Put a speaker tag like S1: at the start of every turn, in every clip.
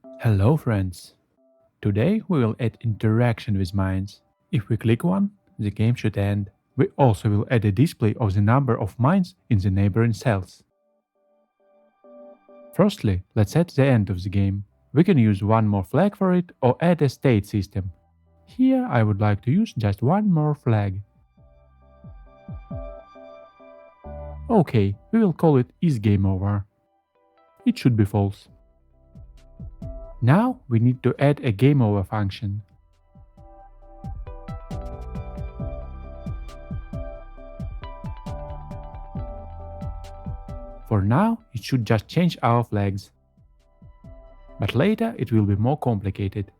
S1: Hello friends! Today we will add interaction with mines. If we click one, the game should end. We also will add a display of the number of mines in the neighboring cells. Firstly, let's add the end of the game. We can use one more flag for it or add a state system. Here I would like to use just one more flag. Okay, we will call it isGameOver. It should be false. Now we need to add a GameOver function. For now, it should just change our flags. But later it will be more complicated.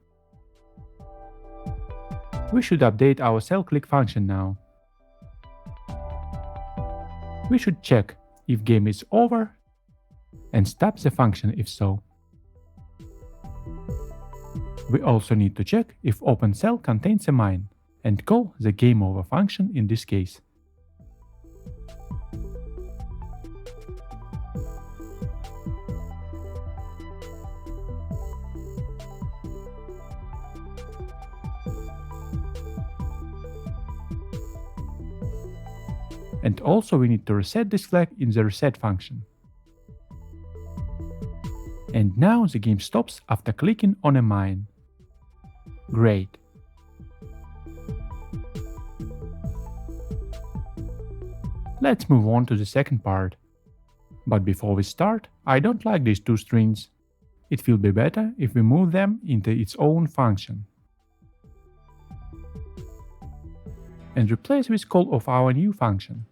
S1: We should update our cell-click function now. We should check if game is over and stop the function if so. We also need to check if open cell contains a mine and call the GameOver function in this case. And also we need to reset this flag in the reset function. And now the game stops after clicking on a mine. Great. Let's move on to the second part. But before we start, I don't like these two strings. It will be better if we move them into its own function. And replace with call of our new function.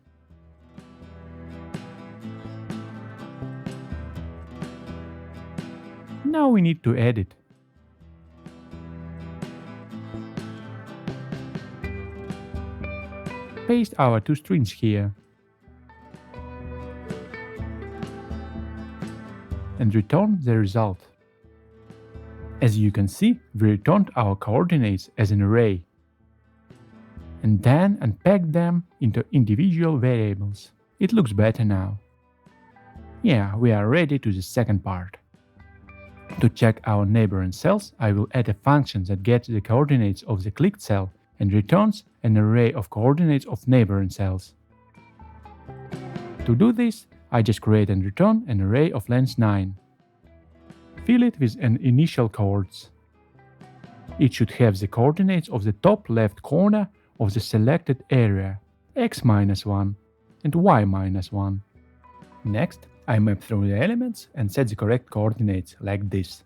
S1: Now we need to edit. Paste our two strings here. And return the result. As you can see, we returned our coordinates as an array. And then unpacked them into individual variables. It looks better now. Yeah, we are ready to the second part. To check our neighboring cells, I will add a function that gets the coordinates of the clicked cell and returns an array of coordinates of neighboring cells. To do this, I just create and return an array of length 9. Fill it with an initial coords. It should have the coordinates of the top left corner of the selected area, x-1 and y-1. Next, I map through the elements and set the correct coordinates like this.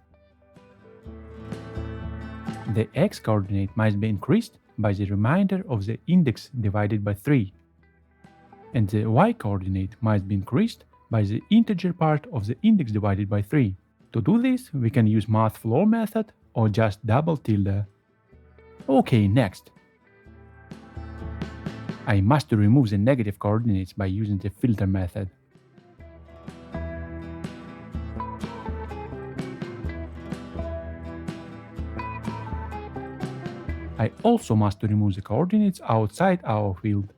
S1: The x coordinate must be increased by the remainder of the index divided by 3, and the y coordinate must be increased by the integer part of the index divided by 3. To do this, we can use mathFloor method or just double tilde. Okay, next. I must remove the negative coordinates by using the filter method. I also must remove the coordinates outside our field.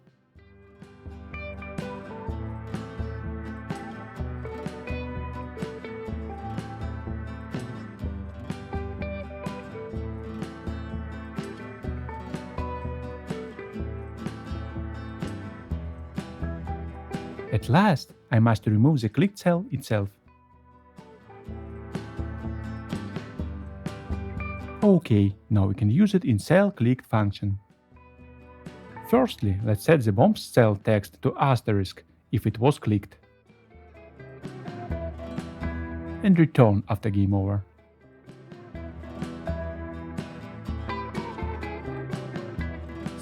S1: At last, I must remove the clicked cell itself. Okay, now we can use it in cell-clicked function. Firstly, let's set the bomb cell text to asterisk if it was clicked. And return after game over.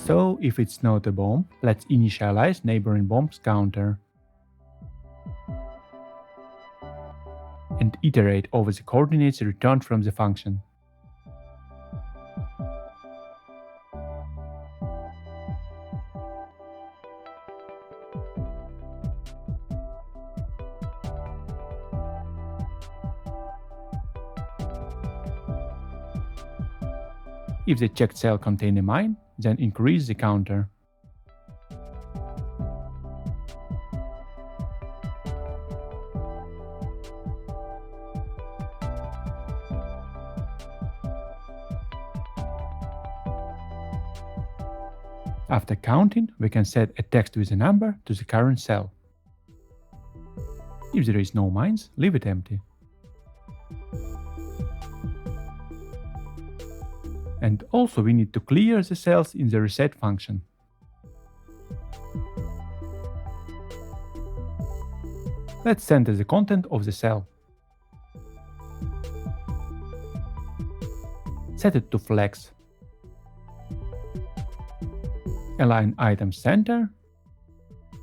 S1: So, if it's not a bomb, let's initialize neighboring bomb's counter. And iterate over the coordinates returned from the function. If the checked cell contains a mine, then increase the counter. After counting, we can set a text with a number to the current cell. If there is no mines, leave it empty. And also we need to clear the cells in the reset function. Let's center the content of the cell. Set it to flex. Align item center.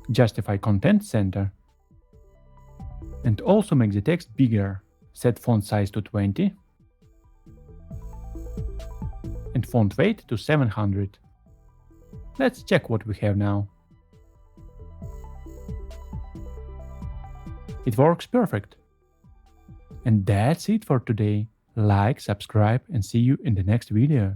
S1: Justify content center. And also make the text bigger. Set font size to 20. And font weight to 700. Let's check what we have now. It works perfect. And that's it for today. Like, subscribe, and see you in the next video.